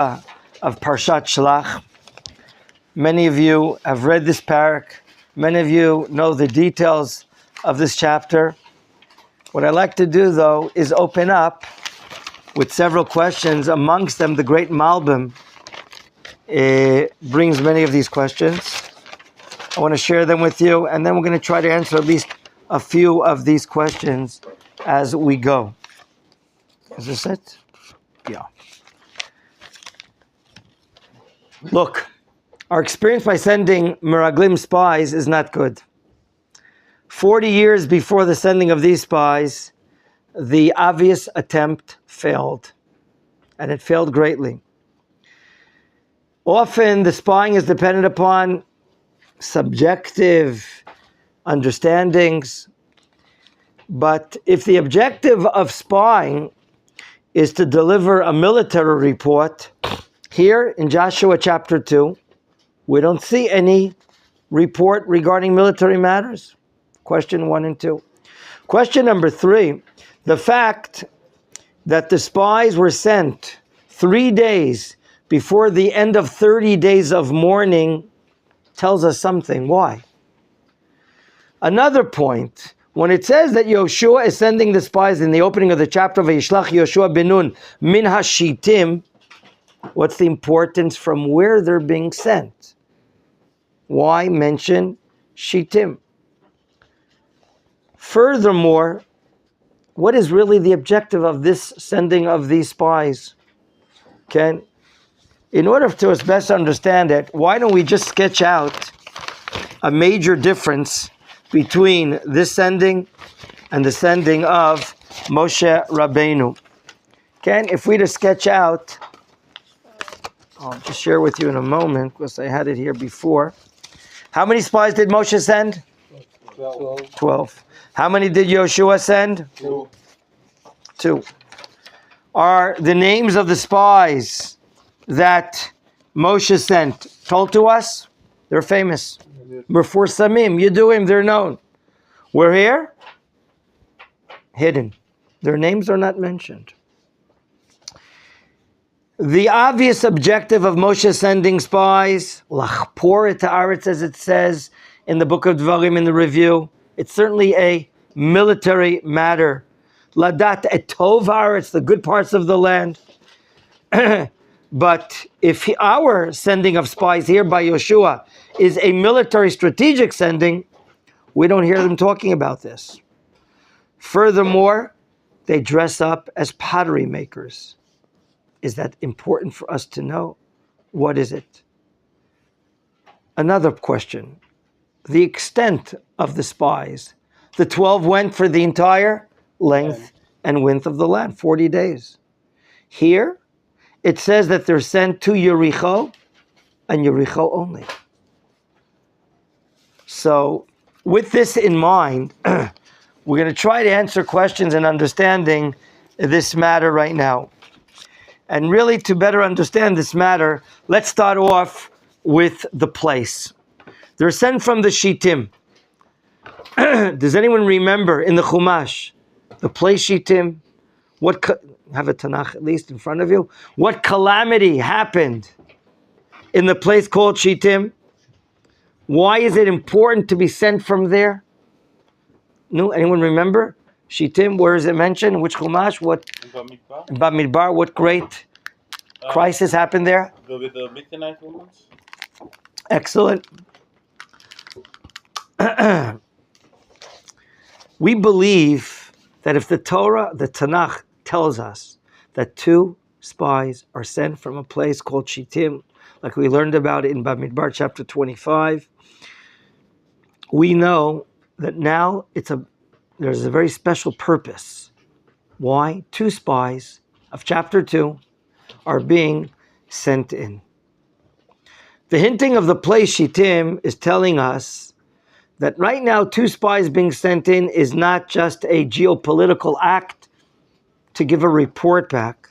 of Parshat Shelach. Many of you have read this parak. Many of you know the details of this chapter. What I like to do, though, is open up with several questions. Amongst them, the great Malbim brings many of these questions. I want to share them with you, and then we're going to try to answer at least a few of these questions as we go. Is this it? Yeah. Look, our experience by sending Meraglim spies is not good. 40 years before the sending of these spies, the obvious attempt failed, and it failed greatly. Often the spying is dependent upon subjective understandings, but if the objective of spying is to deliver a military report, here in Joshua chapter 2, we don't see any report regarding military matters. Question 1 and 2. Question number 3, the fact that the spies were sent 3 days before the end of 30 days of mourning tells us something. Why? Another point, when it says that Yehoshua is sending the spies in the opening of the chapter of Yishlach Yehoshua ben Nun min ha-shitim, what's the importance from where they're being sent? Why mention shitim? Furthermore, what is really the objective of this sending of these spies? Okay? In order to us best understand it, why don't we just sketch out a major difference between this sending and the sending of Moshe Rabbeinu? Okay? If we just sketch out, I'll just share with you in a moment because I had it here before. How many spies did Moshe send? 12. How many did Yehoshua send? 2. Are the names of the spies that Moshe sent told to us? They're famous. Before Samim, Yeduim, they're known. We're here? Hidden. Their names are not mentioned. The obvious objective of Moshe sending spies, lachpor et haaretz, as it says in the book of Dvarim in the review, it's certainly a military matter. Ladat et tov haaretz, the good parts of the land. But if our sending of spies here by Yehoshua is a military strategic sending, we don't hear them talking about this. Furthermore, they dress up as pottery makers. Is that important for us to know? What is it? Another question. The extent of the spies. The 12 went for the entire length and width of the land, 40 days. Here, it says that they're sent to Yericho, and Yericho only. So, with this in mind, we're going to try to answer questions and understanding this matter right now. And really, to better understand this matter, let's start off with the place. They're sent from the Shittim. Does anyone remember in the Chumash, the place Shittim? Have a Tanakh at least in front of you. What calamity happened in the place called Shittim? Why is it important to be sent from there? No, anyone remember? Shittim, where is it mentioned? Which Chumash? What? In Bamidbar. What great crisis happened there? With the Midianite women? Excellent. We believe that if the Torah, the Tanakh, tells us that 2 spies are sent from a place called Shittim, like we learned about in Bamidbar chapter 25, we know that now there's a very special purpose. Why? 2 spies of chapter 2 are being sent in. The hinting of the place Shittim is telling us that right now 2 spies being sent in is not just a geopolitical act to give a report back,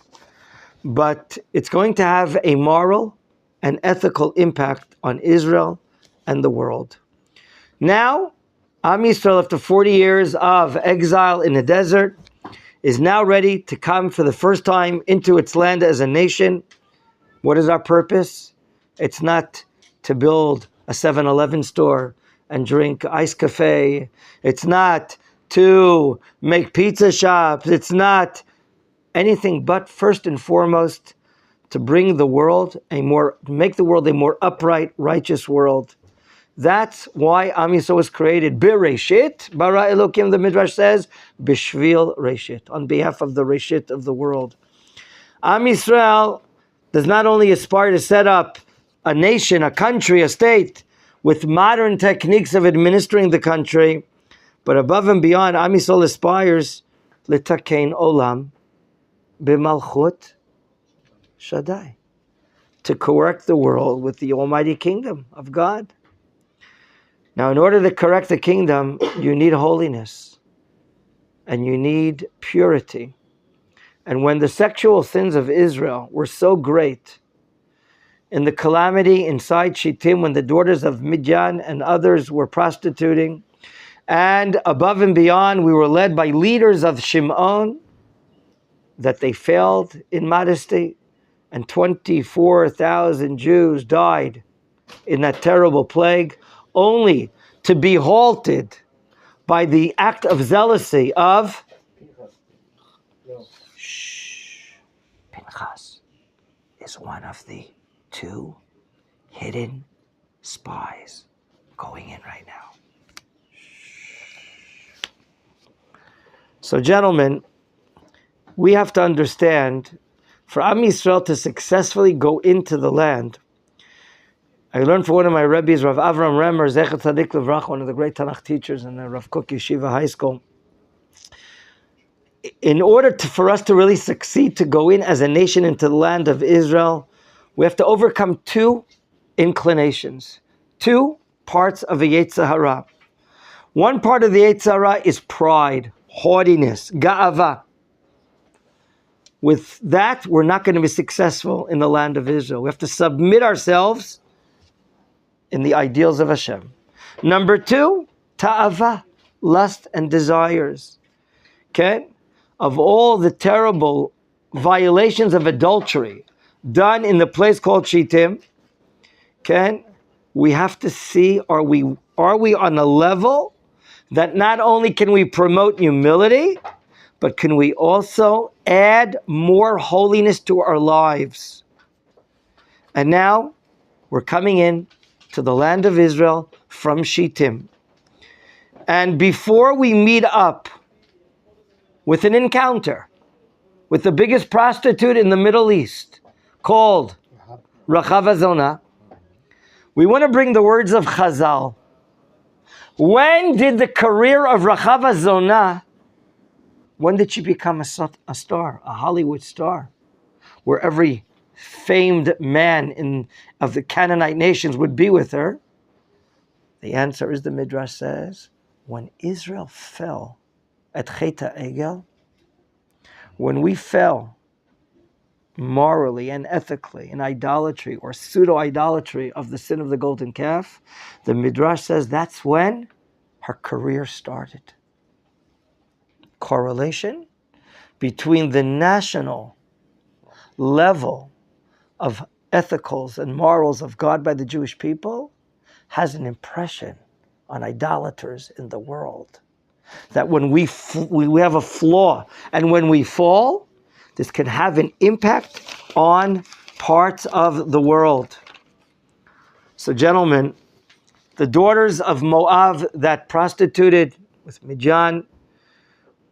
but it's going to have a moral and ethical impact on Israel and the world. Now, Am Yisrael, after 40 years of exile in the desert, is now ready to come for the first time into its land as a nation. What is our purpose? It's not to build a 7-Eleven store and drink iced cafe. It's not to make pizza shops. It's not anything but, first and foremost, to make the world a more upright, righteous world. That's why Am Yisrael was created. Bereshit, bara Elokim, the Midrash says, b'shvil Reshit, on behalf of the Reshit of the world. Am Yisrael does not only aspire to set up a nation, a country, a state, with modern techniques of administering the country, but above and beyond, Am Yisrael aspires litakein olam b'malchut Shaddai, to correct the world with the almighty kingdom of God. Now, in order to correct the kingdom, you need holiness and you need purity. And when the sexual sins of Israel were so great, in the calamity inside Shittim, when the daughters of Midian and others were prostituting, and above and beyond, we were led by leaders of Shimon, that they failed in modesty, and 24,000 Jews died in that terrible plague, only to be halted by the act of zealousy of Pinchas is one of the 2 hidden spies going in right now. So, gentlemen, we have to understand, for Am Yisrael to successfully go into the land, I learned from one of my Rabbis, Rav Avram Remer, Zecher Tzadik Levrach, one of the great Tanakh teachers in the Rav Kook Yeshiva High School. In order for us to really succeed to go in as a nation into the land of Israel, we have to overcome 2 inclinations, 2 parts of a Yetzer Hara. One part of the Yetzer Hara is pride, haughtiness, ga'ava. With that, we're not going to be successful in the land of Israel. We have to submit ourselves in the ideals of Hashem. Number 2, ta'ava, lust and desires. Okay? Of all the terrible violations of adultery done in the place called Shittim, okay, we have to see, are we on a level that not only can we promote humility, but can we also add more holiness to our lives? And now we're coming in to the land of Israel from Shittim. And before we meet up with an encounter with the biggest prostitute in the Middle East, called Rachava Zona, we want to bring the words of Chazal. When did the career of Rachava Zona, when did she become a star, a Hollywood star, where every famed man of the Canaanite nations would be with her? The answer is, the Midrash says, when Israel fell at Chet HaEgel, when we fell morally and ethically in idolatry or pseudo-idolatry of the sin of the golden calf, the Midrash says that's when her career started. Correlation between the national level of ethicals and morals of God by the Jewish people has an impression on idolaters in the world. That when we have a flaw and when we fall, this can have an impact on parts of the world. So, gentlemen, the daughters of Moab that prostituted with Midian,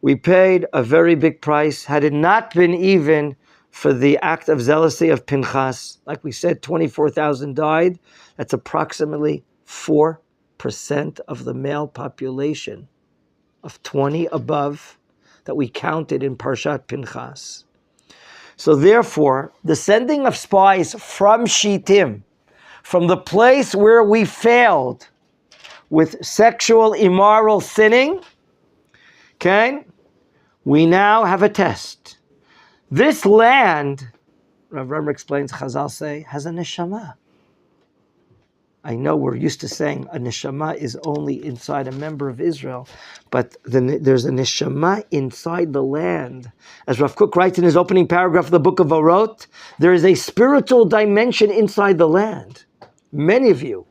we paid a very big price. Had it not been even for the act of zealousy of Pinchas, like we said, 24,000 died. That's approximately 4% of the male population of 20 above that we counted in Parshat Pinchas. So therefore, the sending of spies from Shittim, from the place where we failed with sexual immoral sinning, okay, we now have a test. This land, Rav Remer explains, Chazal say, has a neshama. I know we're used to saying a neshama is only inside a member of Israel, but there's a neshama inside the land. As Rav Kook writes in his opening paragraph of the book of Orot, there is a spiritual dimension inside the land. Many of you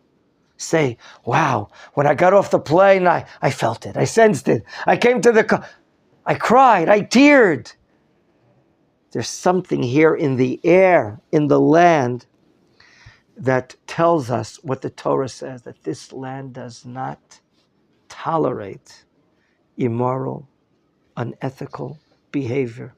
say, wow, when I got off the plane, I felt it, I sensed it. I came to I cried, I teared. There's something here in the air, in the land, that tells us what the Torah says, that this land does not tolerate immoral, unethical behavior.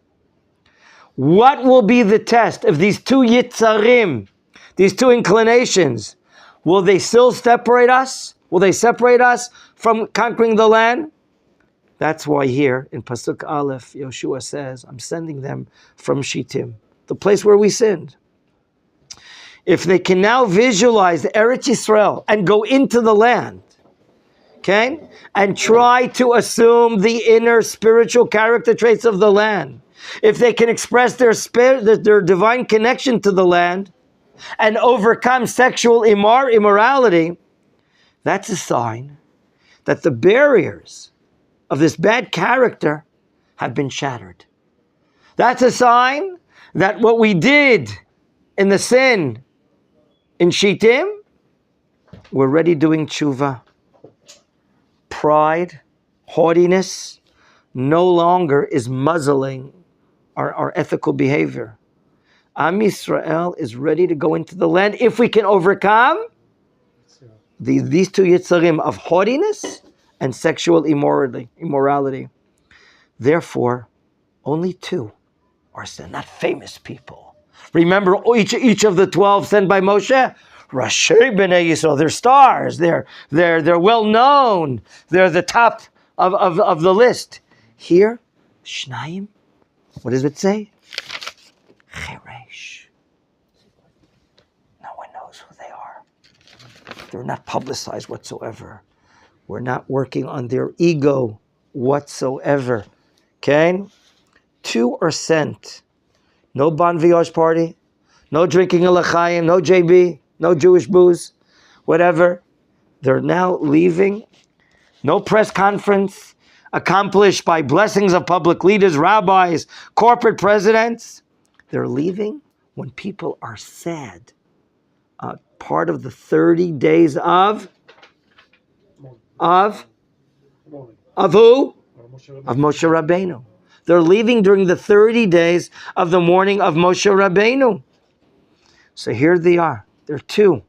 What will be the test of these two yitzarim, these two inclinations? Will they still separate us? Will they separate us from conquering the land? That's why here in Pasuk Aleph, Yehoshua says, I'm sending them from Shittim, the place where we sinned. If they can now visualize Eretz Yisrael and go into the land, okay, and try to assume the inner spiritual character traits of the land, if they can express their divine connection to the land and overcome sexual immorality, that's a sign that the barriers of this bad character have been shattered. That's a sign that what we did in the sin in Shittim, we're already doing tshuva. Pride, haughtiness, no longer is muzzling our ethical behavior. Am Yisrael is ready to go into the land if we can overcome these two yitzarim of haughtiness and sexual immorality. Therefore, only two are sent, not famous people. Remember, each of the 12 sent by Moshe, Rashi B'nai Yisrael, they're stars, they're well known, they're the top of the list. Here, Shnaim, what does it say? Cheresh. No one knows who they are. They're not publicized whatsoever. We're not working on their ego whatsoever. Okay? Two are sent. No Bon Voyage party, no drinking a l'chaim, no JB, no Jewish booze, whatever. They're now leaving. No press conference accomplished by blessings of public leaders, rabbis, corporate presidents. They're leaving when people are sad. Part of the 30 days of who? Of Moshe Rabbeinu. They're leaving during the 30 days of the mourning of Moshe Rabbeinu. So here they are. They're two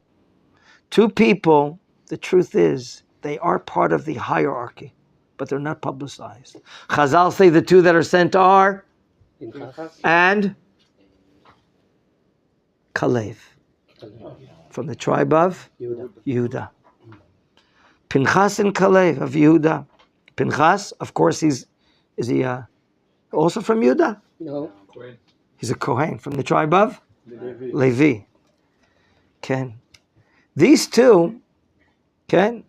people. The truth is, they are part of the hierarchy, but they're not publicized. Chazal say the two that are sent are and Kalev, from the tribe of Yehuda. Pinchas and Kalev of Yehuda. Pinchas, of course, is he also from Yehuda? No. He's a Kohen from the tribe of Levi. Okay. These two, okay,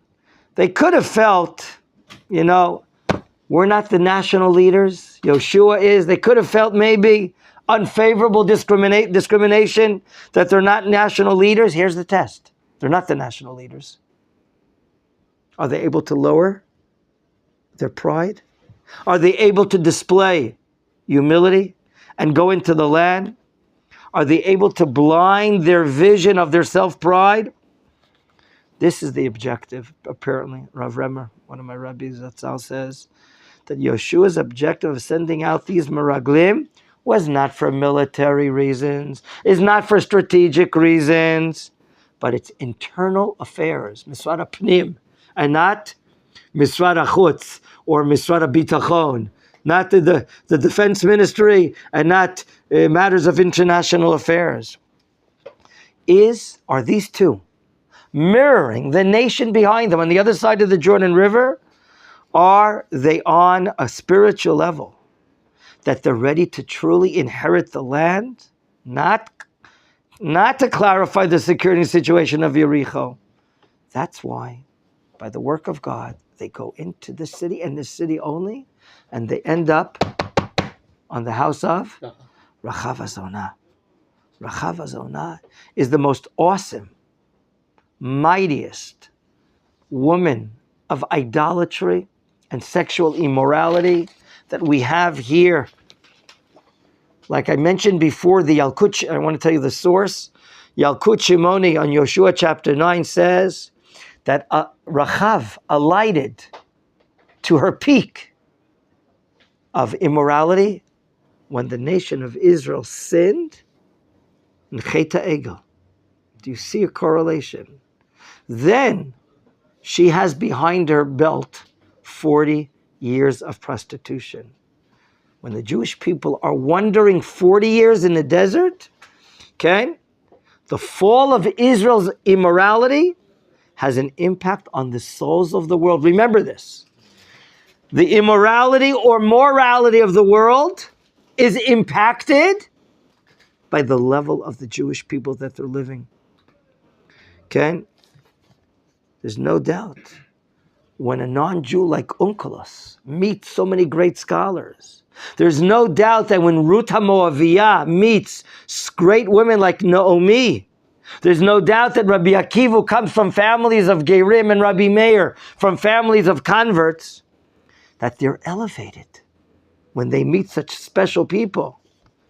they could have felt, we're not the national leaders. Yehoshua is. They could have felt maybe unfavorable discrimination that they're not national leaders. Here's the test. They're not the national leaders. Are they able to lower their pride? Are they able to display humility and go into the land? Are they able to blind their vision of their self-pride? This is the objective, apparently. Rav Remer, one of my rabbis, Zatzal, says that Yeshua's objective of sending out these meraglim was not for military reasons, is not for strategic reasons, but it's internal affairs, Misrad HaPnim, and not Misrad HaChutz or Misrad HaBitachon, not the defense ministry and not matters of international affairs. Are these two mirroring the nation behind them on the other side of the Jordan River? Are they on a spiritual level that they're ready to truly inherit the land? Not to clarify the security situation of Yericho. That's why, by the work of God, they go into the city and the city only, and they end up on the house of Rachav Azonah. Rachav Azonah is the most awesome mightiest woman of idolatry and sexual immorality that we have here. Like I mentioned before, the Yalkut, I want to tell you the source. Yalkut Shimoni on Yehoshua chapter 9 says that Rachav alighted to her peak of immorality when the nation of Israel sinned in Cheta Egel. Do you see a correlation? Then she has behind her belt 40 years of prostitution. When the Jewish people are wandering 40 years in the desert, okay, the fall of Israel's immorality has an impact on the souls of the world. Remember this. The immorality or morality of the world is impacted by the level of the Jewish people that they're living. Okay? There's no doubt. When a non-Jew like Onkelos meets so many great scholars, there's no doubt that when Ruth HaMoaviyah meets great women like Naomi, there's no doubt that Rabbi Akiva comes from families of Gerim and Rabbi Meir, from families of converts, that they're elevated when they meet such special people.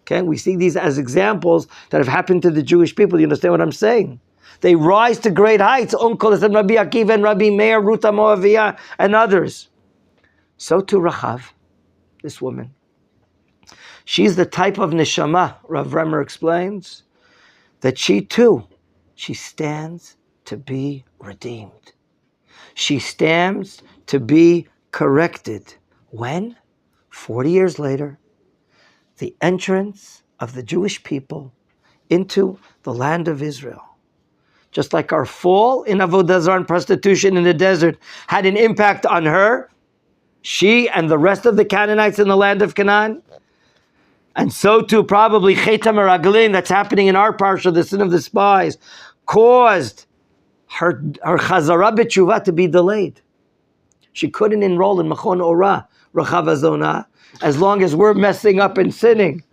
Okay, we see these as examples that have happened to the Jewish people. You understand what I'm saying? They rise to great heights. Onkelos and Rabbi Akiva and Rabbi Meir, Ruth HaMoaviyah, and others. So too Rachav, this woman. She's the type of neshama, Rav Bremer explains, that she stands to be redeemed. She stands to be corrected. When? 40 years later, the entrance of the Jewish people into the land of Israel. Just like our fall in Avodah Zarah and prostitution in the desert had an impact on her, she and the rest of the Canaanites in the land of Canaan, and so too probably Chet HaMeraglin, that's happening in our Parshat, the sin of the spies, caused her Chazara B'Tshuvah to be delayed. She couldn't enroll in Machon Meir, Rachav Azona, as long as we're messing up and sinning.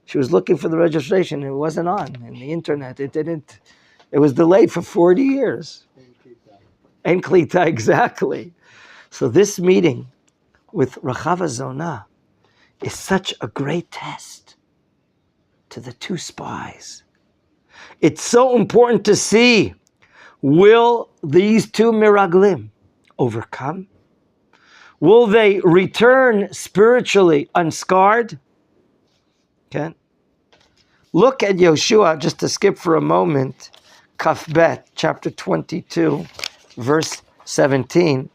She was looking for the registration. It wasn't on in the internet. It was delayed for 40 years. En Klita, exactly. So this meeting with Rachav Azona is such a great test to the two spies. It's so important to see, will these two Miraglim overcome? Will they return spiritually unscarred? Okay. Look at Yehoshua, just to skip for a moment, Kaf Bet, chapter 22, verse 17.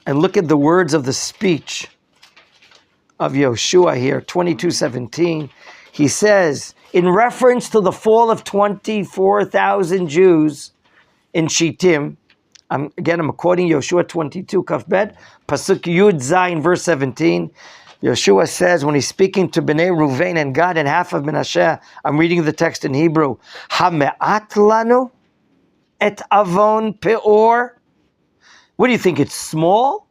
And look at the words of the speech of Yehoshua here, 22:17. He says, in reference to the fall of 24,000 Jews in Shittim, I'm quoting Yehoshua 22, Kaf Bet, Pasuk Yud Zayin, verse 17. Yehoshua says, when he's speaking to Bnei Ruvain and Gad and half of Menachem, I'm reading the text in Hebrew, Hame'at lanu et avon peor. What do you think? It's small,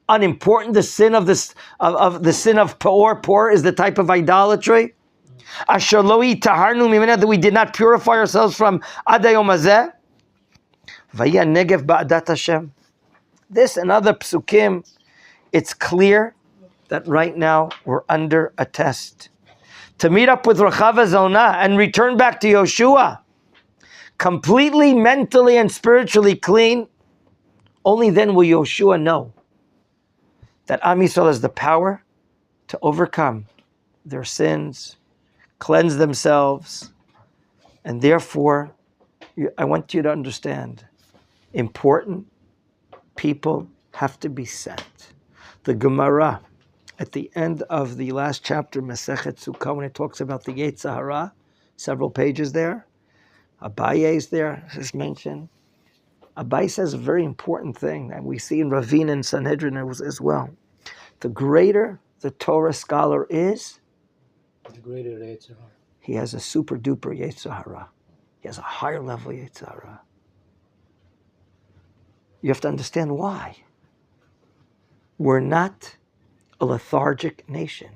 unimportant. The sin of the sin of peor. Peor is the type of idolatry. Asher lo taharnu mimena, that we did not purify ourselves from adayom hazeh. Vaya negev ba'adat Hashem. This and other psukim, it's clear that right now we're under a test. To meet up with Rachav Azona and return back to Yehoshua, completely mentally and spiritually clean, only then will Yehoshua know that Am Yisrael has the power to overcome their sins, cleanse themselves, and therefore, I want you to understand, important people have to be sent. The Gemara, at the end of the last chapter, Masechet Sukkah, when it talks about the Yetzer Hara, several pages there, Abaye is there, is mentioned. Abaye says a very important thing that we see in Ravina and Sanhedrin as well. The greater the Torah scholar is, the greater the Yetzer Hara. He has a super duper Yetzer Hara. He has a higher level Yetzer Hara. You have to understand why. We're not a lethargic nation.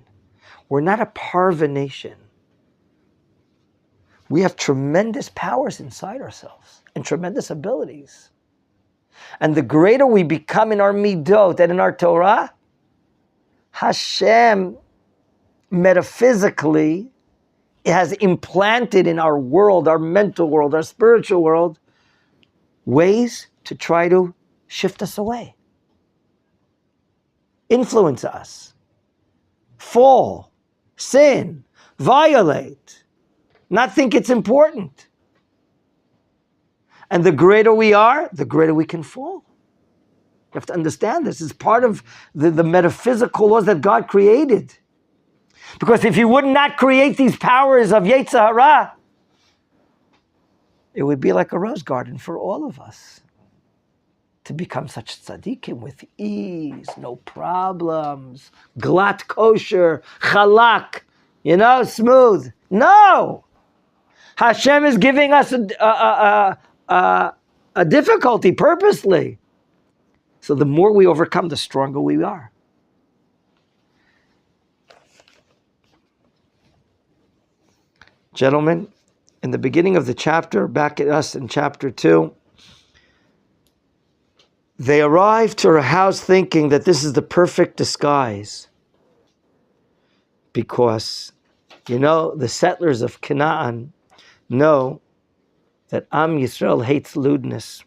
We're not a parva nation. We have tremendous powers inside ourselves and tremendous abilities. And the greater we become in our midot and in our Torah, Hashem metaphysically has implanted in our world, our mental world, our spiritual world, ways to try to shift us away, influence us, fall, sin, violate, not think it's important. And the greater we are, the greater we can fall. You have to understand this. It's part of the metaphysical laws that God created. Because if He would not create these powers of Yetzer Hara, it would be like a rose garden for all of us. To become such tzaddikim with ease, no problems, glatt kosher, chalak, smooth. No! Hashem is giving us a difficulty purposely. So the more we overcome, the stronger we are. Gentlemen, in the beginning of the chapter, back at us in chapter 2, they arrived to her house thinking that this is the perfect disguise. Because, the settlers of Canaan know that Am Yisrael hates lewdness.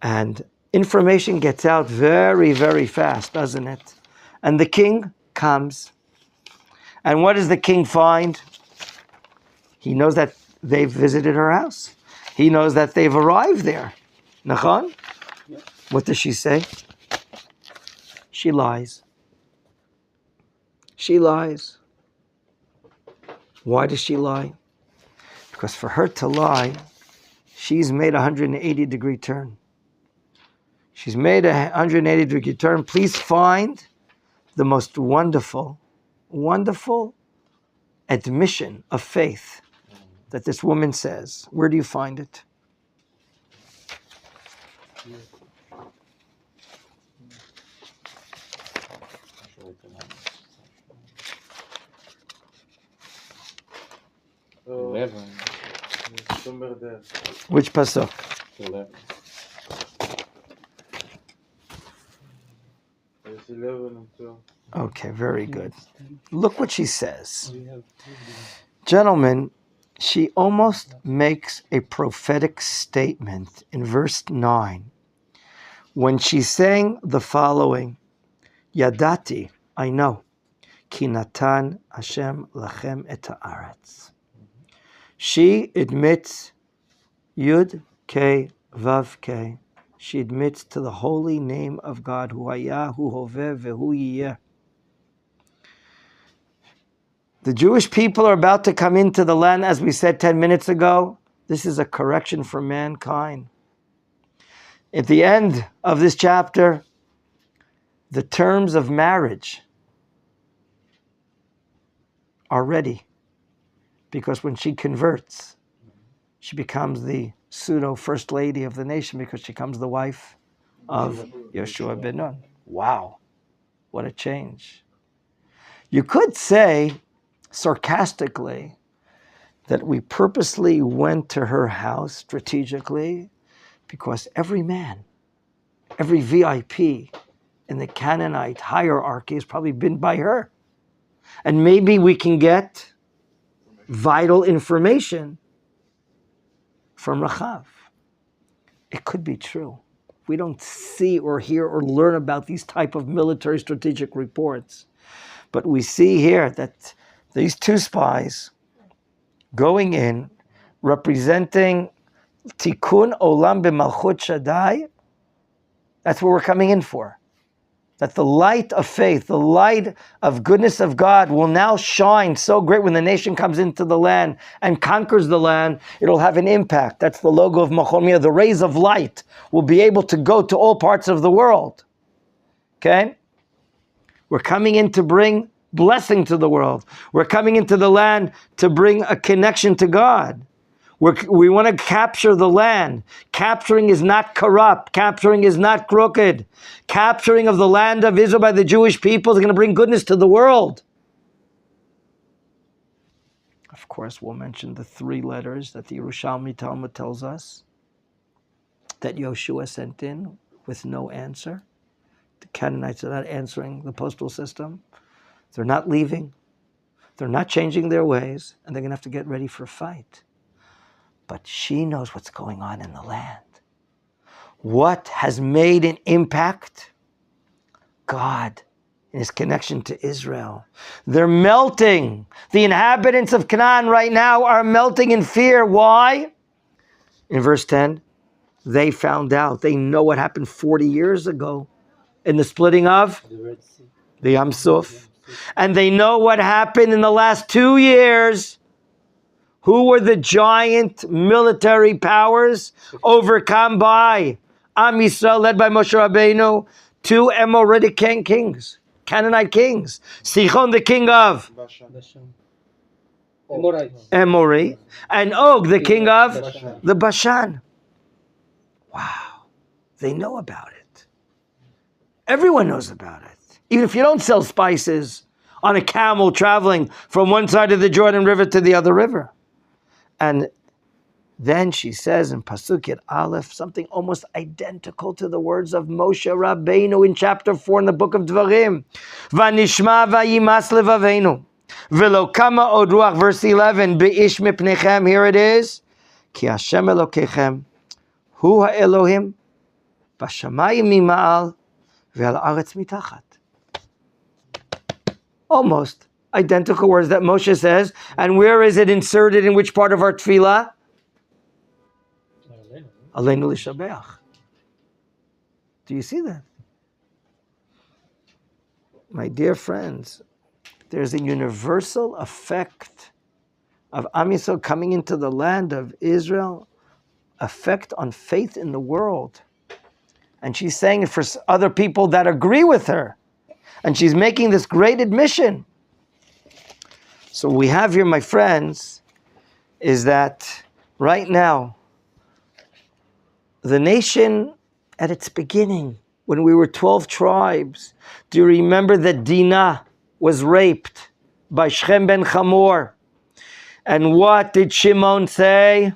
And information gets out very, very fast, doesn't it? And the king comes. And what does the king find? He knows that they've visited her house. He knows that they've arrived there. Machon? Yeah. What does she say? She lies. She lies. Why does she lie? Because for her to lie, she's made a 180-degree turn. She's made a 180-degree turn. Please find the most wonderful, wonderful admission of faith that this woman says. Where do you find it? Which pasuk? 11. There's 11 and 12. Okay, very good. Look what she says. Gentlemen, she almost makes a prophetic statement in verse 9 when she's saying the following, Yadati, I know, ki natan Hashem lachem et haaretz. She admits, Yud K Vav K, she admits to the holy name of God, Hu Haya, Hu Hoveh, Vehu Yiyeh. The Jewish people are about to come into the land, as we said 10 minutes ago. This is a correction for mankind. At the end of this chapter, the terms of marriage are ready. Because when she converts, she becomes the pseudo first lady of the nation because she becomes the wife of Yehoshua ben Nun. Wow, what a change. You could say, sarcastically, that we purposely went to her house strategically because every man, every VIP in the Canaanite hierarchy has probably been by her. And maybe we can get vital information from Rachav. It could be true. We don't see or hear or learn about these type of military strategic reports. But we see here that these two spies going in, representing Tikkun Olam b'Malchut Shaddai, that's what we're coming in for. That the light of faith, the light of goodness of God will now shine so great when the nation comes into the land and conquers the land, it'll have an impact. That's the logo of Machon Meir. The rays of light will be able to go to all parts of the world. Okay? We're coming in to bring blessing to the world. We're coming into the land to bring a connection to God. We want to capture the land. Capturing is not corrupt. Capturing is not crooked. Capturing of the land of Israel by the Jewish people is going to bring goodness to the world. Of course, we'll mention the 3 letters that the Yerushalmi Talmud tells us that Yehoshua sent in with no answer. The Canaanites are not answering the postal system. They're not leaving. They're not changing their ways, and they're going to have to get ready for a fight. But she knows what's going on in the land. What has made an impact? God and his connection to Israel. They're melting. The inhabitants of Canaan right now are melting in fear. Why? In verse 10, they found out. They know what happened 40 years ago in the splitting of The Red Sea. the Yam Suf. And they know what happened in the last 2 years. Who were the giant military powers overcome by Am Yisrael, led by Moshe Rabbeinu? 2 Amorite kings, Canaanite kings. Sichon, the king of Bashan. Amorites. Emori, and Og, the king of Bashan. the Bashan. Wow, they know about it. Everyone knows about it. Even if you don't sell spices on a camel traveling from one side of the Jordan River to the other river. And then she says in Pasuk Yud Aleph something almost identical to the words of Moshe Rabbeinu in chapter 4 in the book of Dvarim. Vanishma vayimas levaveinu velo kama od ruach, verse 11, beish mipnechem, here it is, ki Hashem Elokechem hu ha'Elohim b'shamayim mima'al ve'al aretz mitachat. Almost identical words that Moshe says. And where is it inserted, in which part of our tefillah? Aleinu l'shabeach. Do you see that? My dear friends, there's a universal effect of Am Yisrael coming into the land of Israel, effect on faith in the world. And she's saying it for other people that agree with her. And she's making this great admission. So we have here, my friends, is that right now, the nation at its beginning, when we were 12 tribes, do you remember that Dinah was raped by Shechem ben Hamor? And what did Shimon say?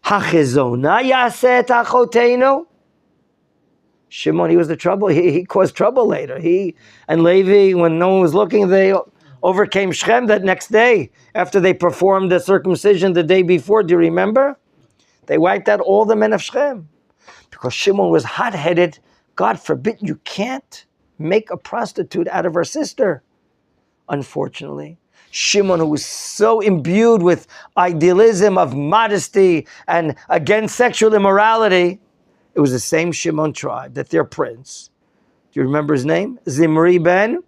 Hachezona yaset achoteinu. Shimon, he was the trouble. He caused trouble later. He and Levi, when no one was looking, they overcame Shechem that next day after they performed the circumcision the day before. Do you remember? They wiped out all the men of Shechem because Shimon was hot-headed. God forbid, you can't make a prostitute out of her sister. Unfortunately, Shimon, who was so imbued with idealism of modesty and against sexual immorality, it was the same Shimon tribe that their prince, do you remember his name? Zimri ben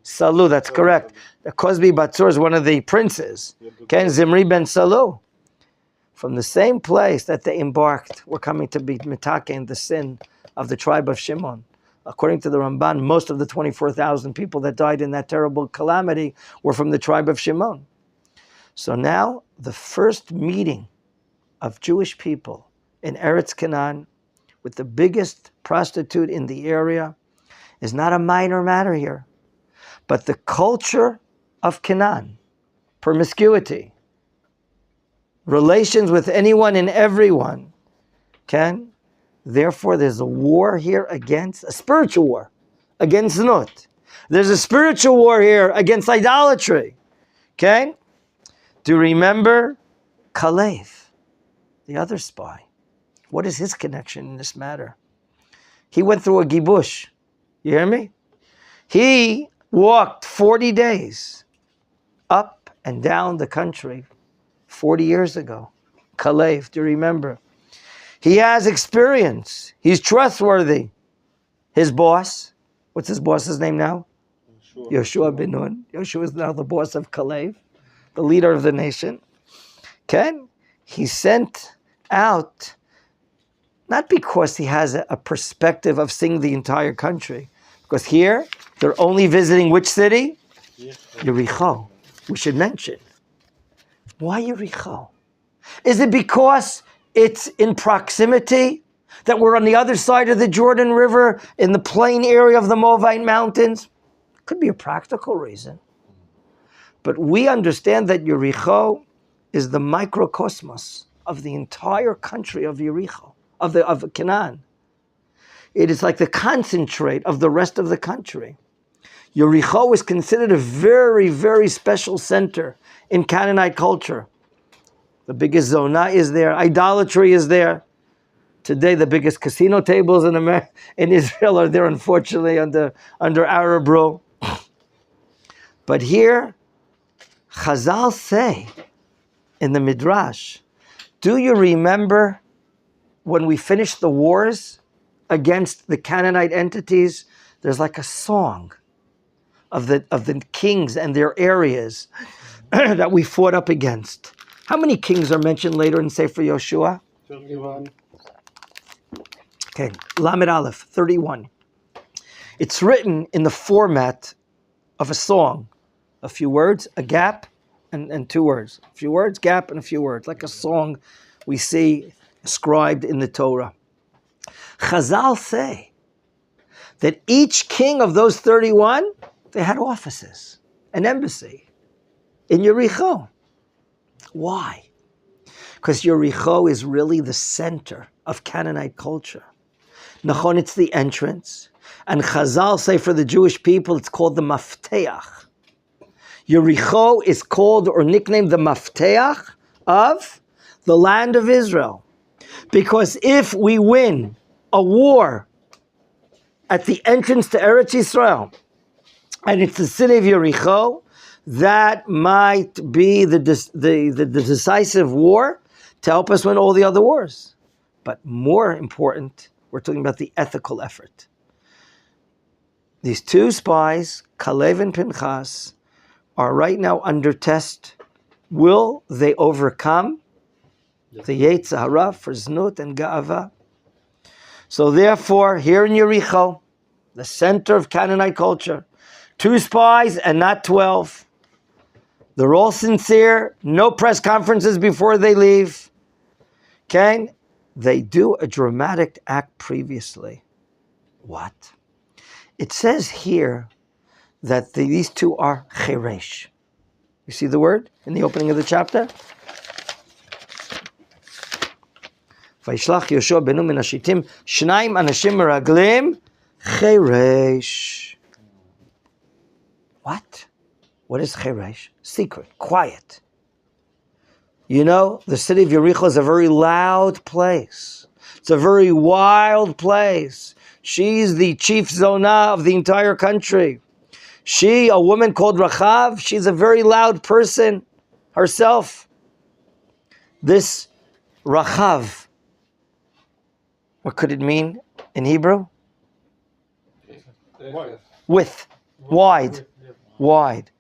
Salu, that's correct. The Cosby Batsur is one of the princes. Okay, Zimri ben Salu. From the same place that they embarked, were coming to be mitaken, the sin of the tribe of Shimon. According to the Ramban, most of the 24,000 people that died in that terrible calamity were from the tribe of Shimon. So now, the first meeting of Jewish people in Eretz Canaan with the biggest prostitute in the area is not a minor matter here, but the culture of Canaan, promiscuity, relations with anyone and everyone, can. Therefore, there's a war here against, a spiritual war against Znut. There's a spiritual war here against idolatry. Okay? Do you remember Kalev, the other spy? What is his connection in this matter? He went through a gibush. You hear me? He walked 40 days up and down the country 40 years ago. Kalev, do you remember? He has experience. He's trustworthy. His boss, what's his boss's name now? Yehoshua ben Nun. Yehoshua is now the boss of Kalev, the leader of the nation. Okay? He sent out, not because he has a perspective of seeing the entire country, because here, they're only visiting which city? Yericho. We should mention. Why Yericho? Is it because it's in proximity, that we're on the other side of the Jordan River, in the plain area of the Moabite mountains? Could be a practical reason. But we understand that Yericho is the microcosmos of the entire country of Yericho, of Canaan. It is like the concentrate of the rest of the country. Yericho is considered a very, very special center in Canaanite culture. The biggest zona is there. Idolatry is there. Today, the biggest casino tables in Israel are there, unfortunately, under Arab rule. But here, Chazal say in the Midrash, do you remember when we finished the wars against the Canaanite entities? There's like a song of the kings and their areas that we fought up against. How many kings are mentioned later in Sefer Yehoshua? 31. Okay, Lamed Aleph, 31. It's written in the format of a song. A few words, a gap, and two words. A few words, gap, and a few words. Like a song we see scribed in the Torah. Chazal say that each king of those 31, they had offices, an embassy in Yericho. Why? Because Yericho is really the center of Canaanite culture. Nachon, it's the entrance. And Chazal say for the Jewish people, it's called the Mafteach. Yericho is called or nicknamed the Mafteach of the land of Israel. Because if we win a war at the entrance to Eretz Yisrael, and it's the city of Yericho, that might be the decisive war to help us win all the other wars. But more important, we're talking about the ethical effort. These two spies, Kalev and Pinchas, are right now under test. Will they overcome the Yetzer Hara for Znut and Ga'ava? So therefore, here in Yericho, the center of Canaanite culture, 2 spies and not 12. They're all sincere, no press conferences before they leave. Okay? They do a dramatic act previously. What? It says here that these two are cheresh. You see the word in the opening of the chapter? Vayishlach Yehoshua benu min hashitim shnaim anashim meraglim cheresh. What? What is cheresh? Secret, quiet. You know, the city of Yericho is a very loud place. It's a very wild place. She's the chief zona of the entire country. She, a woman called Rachav, she's a very loud person herself. This Rachav, what could it mean in Hebrew? Width, wide, wide.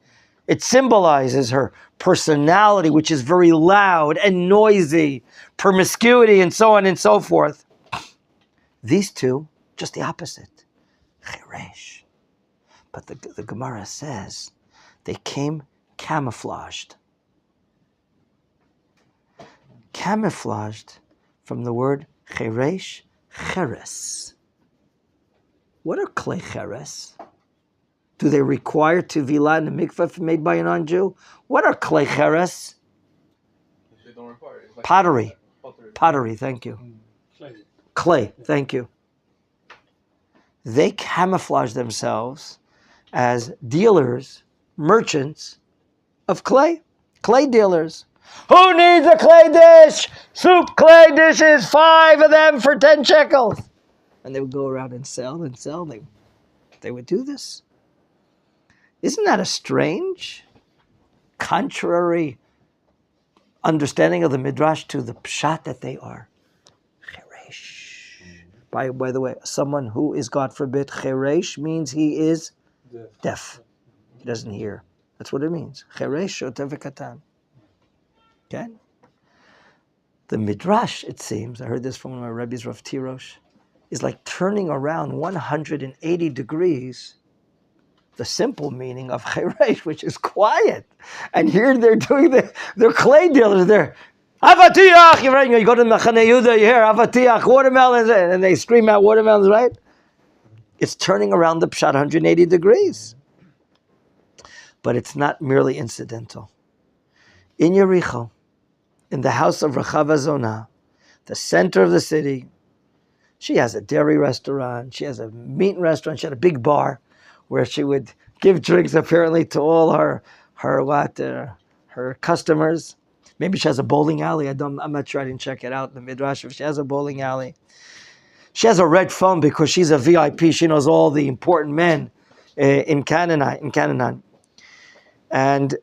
It symbolizes her personality, which is very loud and noisy, promiscuity, and so on and so forth. These two, just the opposite, cheresh. But the Gemara says they came camouflaged. Camouflaged from the word cheresh, cheres. What are klei cheres? Do they require tevilah in the mikveh made by a non-Jew? What are klei cheres? They don't require it. It's like Pottery. Pottery, thank you. Clay, thank you. They camouflage themselves as dealers, merchants of clay dealers. Who needs a clay dish? Soup clay dishes, 5 of them for 10 shekels. And they would go around and sell. They would do this. Isn't that a strange, contrary understanding of the Midrash to the Pshat that they are? Cheresh. By the way, someone who is, God forbid, Cheresh means he is deaf. He doesn't hear. That's what it means. Cheresh shotev v'katan. Okay? The Midrash, it seems, I heard this from one of my Rebbe's, Rav Tirosh, is like turning around 180 degrees the simple meaning of cheresh, which is quiet. And here they're doing they're clay dealers. They're avatiach. You go to Machon Meir, you hear avatiach, watermelons, and they scream out watermelons, right? It's turning around the pshat 180 degrees. But it's not merely incidental. In Yericho, in the house of Rechava Zonah, the center of the city, she has a dairy restaurant, she has a meat restaurant, she had a big bar where she would give drinks apparently to all her customers. Maybe she has a bowling alley. I'm not sure, I didn't check it out in the Midrash if she has a bowling alley. She has a red phone because she's a VIP. She knows all the important men in Canaan. And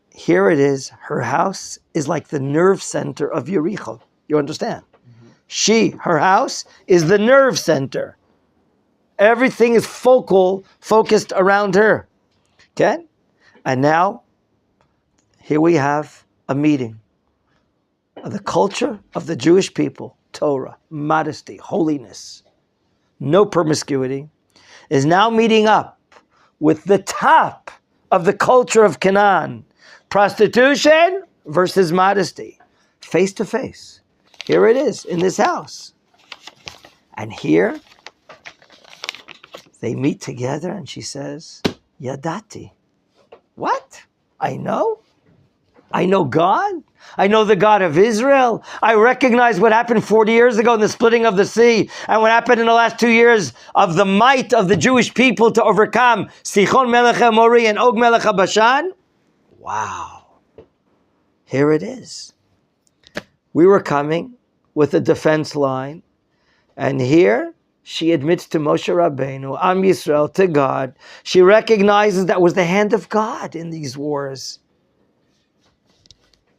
here it is. Her house is like the nerve center of Yericho. You understand? Mm-hmm. Her house is the nerve center. Everything is focused around her. Okay? And now, here we have a meeting of the culture of the Jewish people. Torah, modesty, holiness, no promiscuity, is now meeting up with the top of the culture of Canaan. Prostitution versus modesty, face to face. Here it is in this house. And here they meet together and she says, Yadati. What? I know God. I know the God of Israel. I recognize what happened 40 years ago in the splitting of the sea and what happened in the last 2 years of the might of the Jewish people to overcome Sichon Melech HaMori and Og Melech HaBashan. Wow. Here it is. We were coming with a defense line, and here she admits to Moshe Rabbeinu, Am Yisrael, to God. She recognizes that was the hand of God in these wars.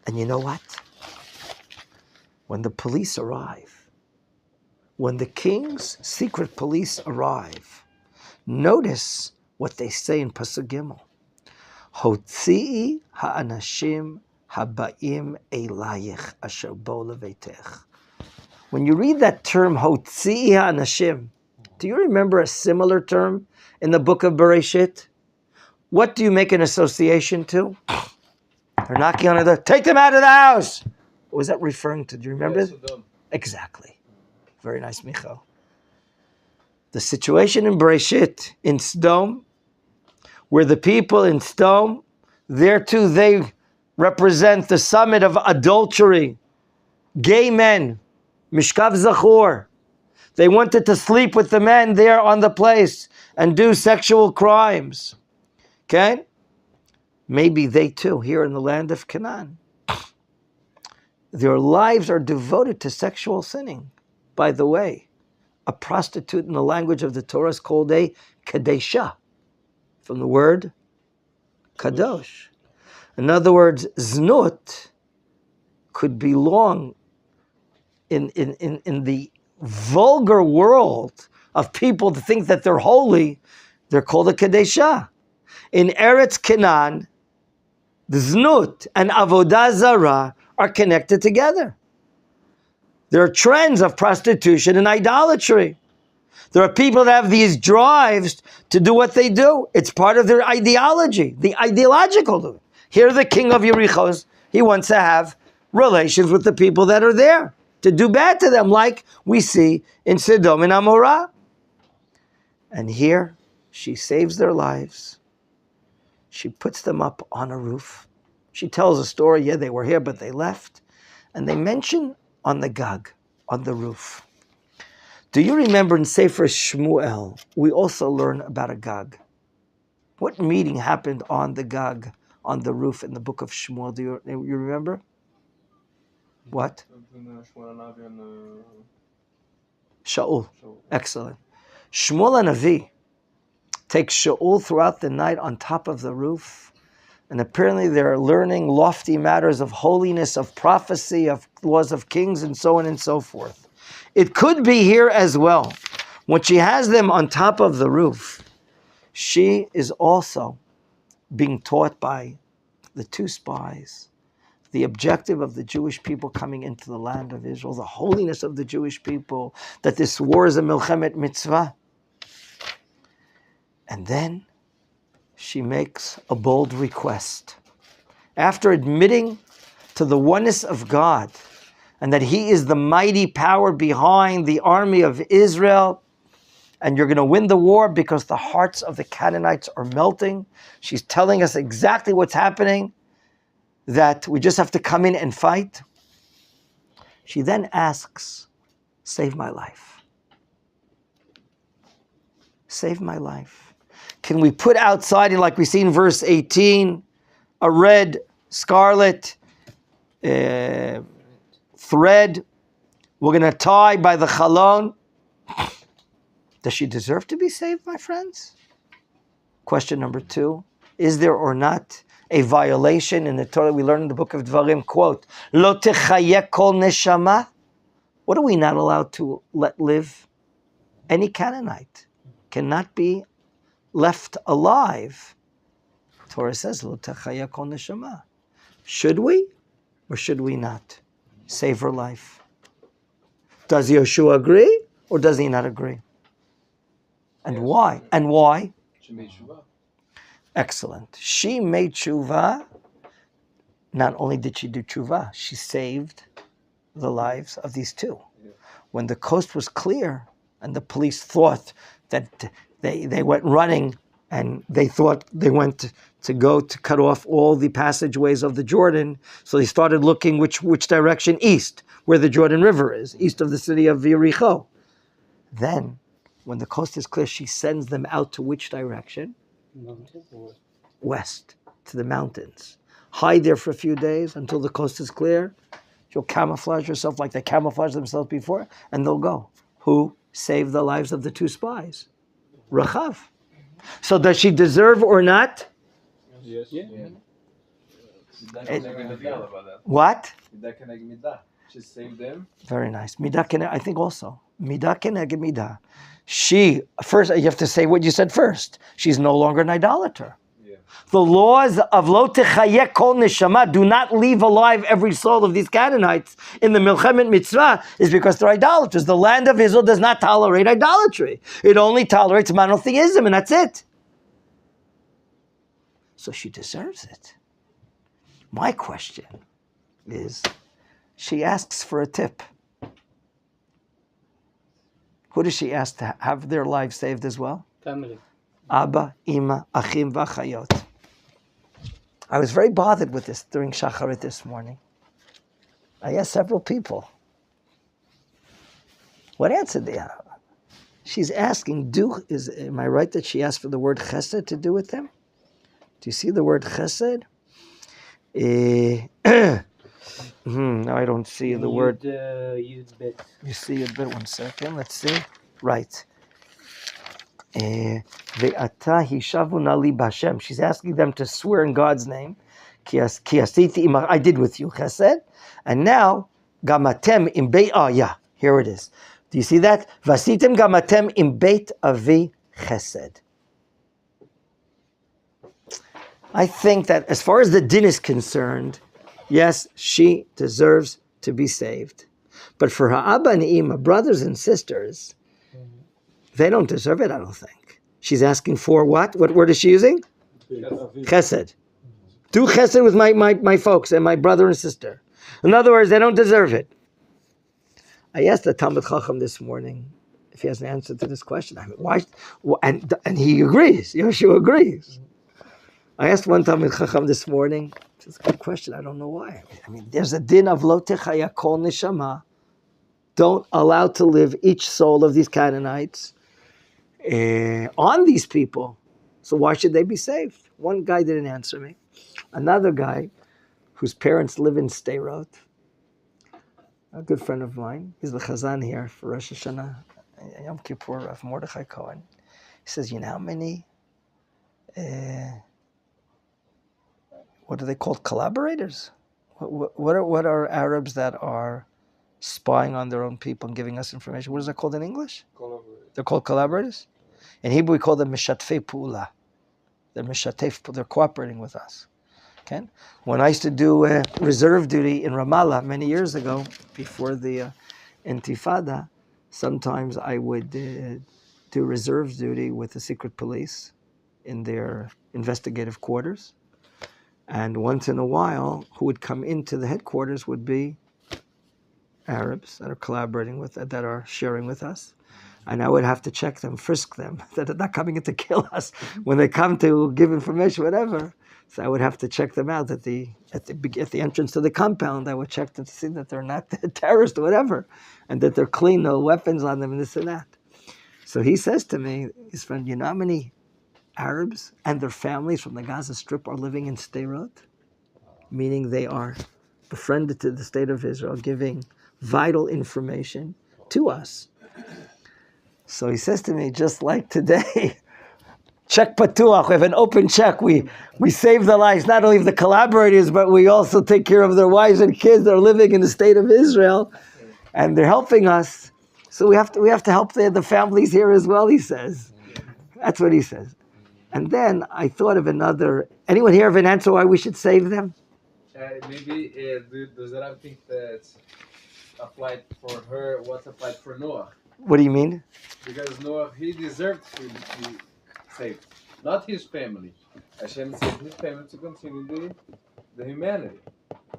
And you know what? When the police arrive, when the king's secret police arrive, notice what they say in Pasuk Gimel. Hotzii ha'anashim haba'im elayich asher bo leveitech. When you read that term, Hotzii ha'anashim, do you remember a similar term in the book of Bereshit? What do you make an association to? They're knocking on the door. Take them out of the house. What was that referring to? Do you remember? Exactly. Very nice, Michal. The situation in Bereshit, in Sdom, where the people in Sdom, there too they represent the summit of adultery. Gay men, Mishkav Zachor. They wanted to sleep with the men there on the place and do sexual crimes. Okay? Maybe they too, here in the land of Canaan, their lives are devoted to sexual sinning. By the way, a prostitute in the language of the Torah is called a kadesha, from the word kadosh. In other words, znut could belong in the vulgar world of people to think that they're holy. They're called a kadesha. In Eretz Canaan, the znut and avodah zarah are connected together. There are trends of prostitution and idolatry. There are people that have these drives to do what they do. It's part of their ideology, the ideological. Here the king of Yericho, he wants to have relations with the people that are there, to do bad to them, like we see in Sodom and Amorah. And here, she saves their lives. She puts them up on a roof. She tells a story, yeah, they were here, but they left. And they mention on the Gag, on the roof. Do you remember in Sefer Shmuel, we also learn about a Gag? What meeting happened on the Gag, on the roof in the book of Shmuel? Do you remember? What? Shaul. Excellent. Shmuel Hanavi takes Shaul throughout the night on top of the roof, and apparently they're learning lofty matters of holiness, of prophecy, of laws of kings, and so on and so forth. It could be here as well. When she has them on top of the roof, she is also being taught by the two spies the objective of the Jewish people coming into the land of Israel, the holiness of the Jewish people, that this war is a milchemet mitzvah. And then she makes a bold request. After admitting to the oneness of God and that He is the mighty power behind the army of Israel and you're going to win the war because the hearts of the Canaanites are melting. She's telling us exactly what's happening, that we just have to come in and fight. She then asks, save my life. Save my life. Can we put outside, like we see in verse 18, a red, scarlet thread? We're going to tie by the chalon. Does she deserve to be saved, my friends? Question number 2. Is there or not a violation in the Torah? We learn in the book of Dvarim, quote, Lo techayeh kol neshama. What are we not allowed to let live? Any Canaanite cannot be left alive. Torah says, Lo techayeh kol neshama. Should we or should we not save her life? Does Yehoshua agree or does he not agree? And why? And why? She made tshuva. Excellent. She made tshuva. Not only did she do tshuva, she saved the lives of these two. Yeah. When the coast was clear and the police thought that they went running and they thought they went to go to cut off all the passageways of the Jordan, so they started looking which direction? East, where the Jordan River is, east of the city of Yericho. Then, when the coast is clear, she sends them out to which direction? West, to the mountains. Hide there for a few days until the coast is clear. You'll camouflage yourself like they camouflaged themselves before, and they'll go. Who saved the lives of the 2 spies? Rachav. So does she deserve or not? Yes. Yeah. What? She saved them. Very nice. Midah keneged, I think also. Midah keneged midah. She, first, you have to say what you said first. She's no longer an idolater. Yeah. The laws of lo techayeh kol neshama, do not leave alive every soul of these Canaanites in the Milchemet Mitzvah, is because they're idolaters. The land of Israel does not tolerate idolatry. It only tolerates monotheism, and that's it. So she deserves it. My question is, she asks for a tip. Who does she ask to have their lives saved as well? Family. Abba, Ima, Achim, V'achayot. I was very bothered with this during Shacharit this morning. I asked several people, what answer do you have? She's asking, am I right that she asked for the word chesed to do with them? Do you see the word chesed? No, I don't see the word. You see it, but 1 second. Let's see. Right. She's asking them to swear in God's name. I did with you, chesed. And now, gamatem im beit. Oh, yeah, here it is. Do you see that? Vasitem gamatem im beit avi chesed. I think that as far as the din is concerned, yes, she deserves to be saved. But for her Abba and Ima, brothers and sisters, they don't deserve it, I don't think. She's asking for what? What word is she using? Chesed. Do chesed with my folks and my brother and sister. In other words, they don't deserve it. I asked the Talmud Chacham this morning if he has an answer to this question. I mean, why? And he agrees. Yehoshua agrees. I asked one Talmud Chacham this morning. It's a good question. I don't know why. I mean, there's a din of lo techayeh kol neshama. Don't allow to live each soul of these Canaanites on these people. So why should they be saved? One guy didn't answer me. Another guy, whose parents live in Sderot, a good friend of mine, he's the Chazan here for Rosh Hashanah, Yom Kippur, Rav Mordechai Cohen. He says, you know how many, what are they called, collaborators? What are Arabs that are spying on their own people and giving us information? What is that called in English? They're called collaborators. In Hebrew, we call them mishatfei pu'ula. They're cooperating with us. Okay? When I used to do reserve duty in Ramallah many years ago, before the Intifada, sometimes I would do reserve duty with the secret police in their investigative quarters. And once in a while, who would come into the headquarters would be Arabs that are collaborating with, that are sharing with us. And I would have to check them, frisk them, that they're not coming in to kill us when they come to give information, whatever. So I would have to check them out at the entrance to the compound. I would check them to see that they're not terrorists or whatever, and that they're clean, no weapons on them, and this and that. So he says to me, his friend, you know how many Arabs and their families from the Gaza Strip are living in Sderot? Meaning they are befriended to the state of Israel, giving vital information to us. So he says to me, just like today, check patuach, we have an open check. We save the lives, not only of the collaborators, but we also take care of their wives and kids that are living in the state of Israel, and they're helping us. So we have to help the families here as well, he says. That's what he says. And then I thought of another. Anyone here have an answer why we should save them? Maybe does the Rabbi think that's applied for her? What's applied for Noah? What do you mean? Because Noah, he deserved to be saved, not his family. Hashem saved his family to continue the humanity.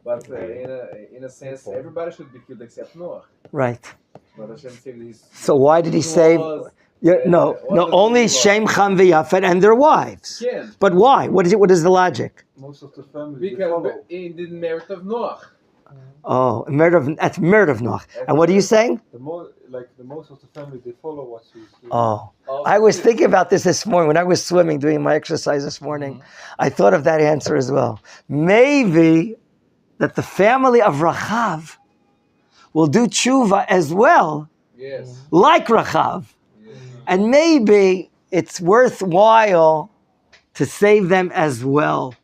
But in a sense, everybody should be killed except Noah. Right. But Hashem saved his. So why did he save? No, only Shem, Cham, V'Yafet and their wives. Yeah. But why? What is the logic? Most of the family Because in the merit of Noah. Oh, that's merit of Noach. And what are you saying? the most of the family they follow what he's doing. Oh, I was thinking about this morning when I was swimming, doing my exercise this morning. I thought of that answer as well. Maybe that the family of Rachav will do tshuva as well, Yes. like Rachav. And maybe it's worthwhile to save them as well.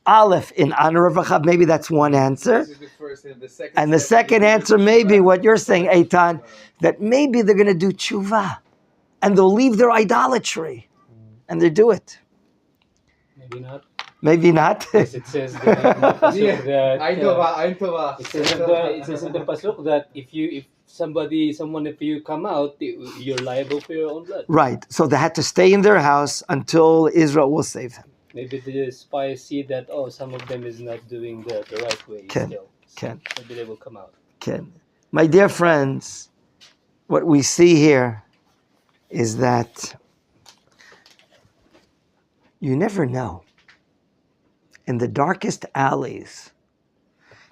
Aleph, in honor of Rachav, maybe that's one answer. This is the first and the second. And the second answer may be what you're saying, Eitan, that maybe they're going to do tshuva and they'll leave their idolatry and they do it. Maybe not. Maybe not. Yes, it says that, It it says in the pasuk that if you come out, you're liable for your own blood. Right. So they had to stay in their house until Israel will save them. Maybe the spies see that some of them is not doing the right way still. Maybe they will come out. My dear friends, what we see here is that you never know. In the darkest alleys,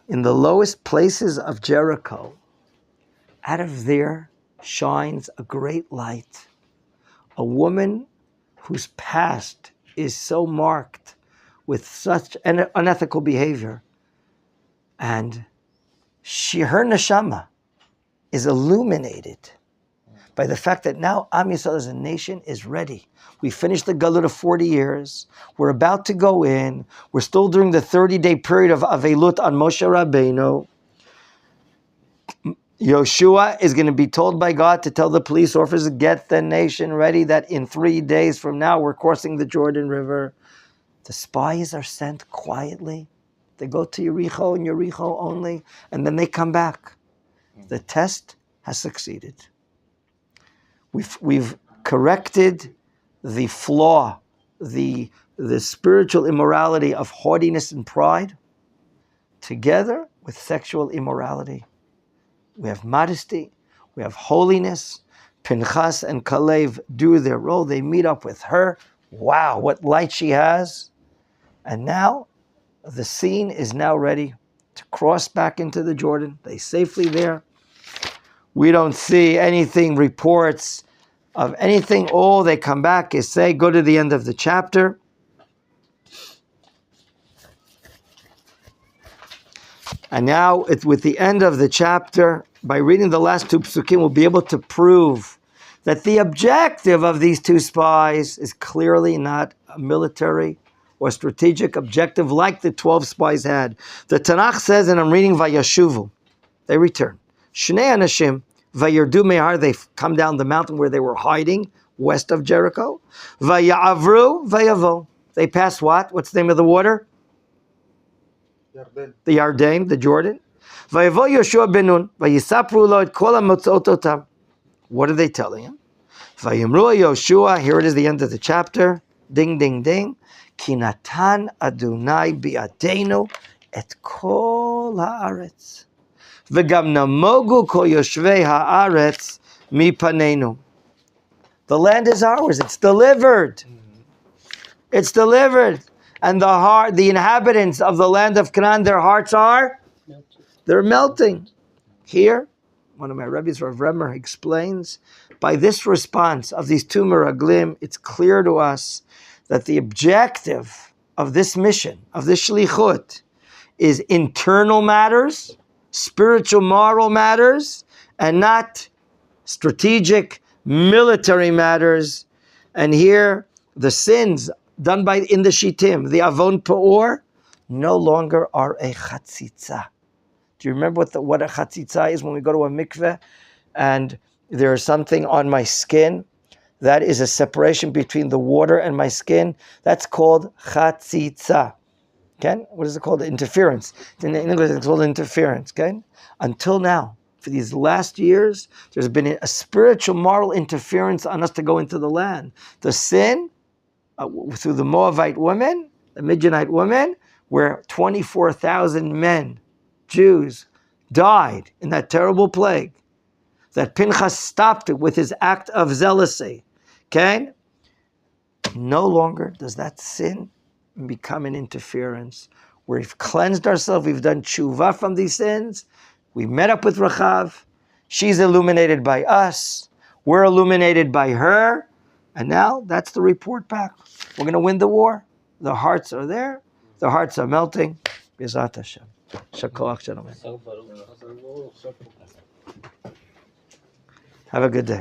in the lowest places of Jericho, out of there shines a great light. A woman whose past is so marked with such an unethical behavior. And her neshama is illuminated by the fact that now Am Yisrael as a nation is ready. We finished the Galut of 40 years. We're about to go in. We're still during the 30-day period of Avelut on Moshe Rabbeinu. Yehoshua is going to be told by God to tell the police officers, get the nation ready that in 3 days from now we're crossing the Jordan River. The spies are sent quietly. They go to Yericho and Yericho only, and then they come back. The test has succeeded. We've corrected the flaw, the spiritual immorality of haughtiness and pride, together with sexual immorality. We have modesty, we have holiness. Pinchas and Kalev do their role. They meet up with her. Wow, what light she has. And now the scene is now ready to cross back into the Jordan. They safely there. We don't see anything, reports of anything. All they come back is say, go to the end of the chapter. And now, with the end of the chapter, by reading the last two psukim, we'll be able to prove that the objective of these two spies is clearly not a military or strategic objective like the 12 spies had. The Tanakh says, and I'm reading Vayashuvu, they return. Shnei Anashim, Vayerdu Me'ar, they come down the mountain where they were hiding, west of Jericho. Vayavru, Vayavo, they pass what? What's the name of the water? The Yarden, the Jordan. Vayavo Yehoshua ben Nun, Vayisapru lo et kol hamotzot otam. What are they telling him? Vayimru Yehoshua, here it is, the end of the chapter. Ding, ding, ding. Ki natan Adonai bi'adenu et kol haaretz. V'gam namogu kol yoshvei haaretz mi paneinu. The land is ours. It's delivered. It's delivered. And the inhabitants of the land of Canaan, their hearts are? They're melting. Here, one of my rabbis, Rav Remer, explains, by this response of these two meraglim, it's clear to us that the objective of this mission, of this shlichut, is internal matters, spiritual, moral matters, and not strategic, military matters. And here, the sins done in the Shittim, the Avon Pa'or, no longer are a chatzitza. Do you remember what a chatzitza is when we go to a mikveh and there is something on my skin? That is a separation between the water and my skin. That's called chatzitza. Okay? What is it called? Interference. In English, it's called interference. Okay? Until now, for these last years, there's been a spiritual, moral interference on us to go into the land. The sin, through the Moabite women, the Midianite women, where 24,000 men, Jews, died in that terrible plague, that Pinchas stopped it with his act of zealousy. Okay? No longer does that sin become an interference. We've cleansed ourselves, we've done tshuva from these sins, we met up with Rachav, she's illuminated by us, we're illuminated by her, and now that's the report back. We're going to win the war. The hearts are there, the hearts are melting. B'ezrat Hashem. Shakoach, gentlemen. Have a good day.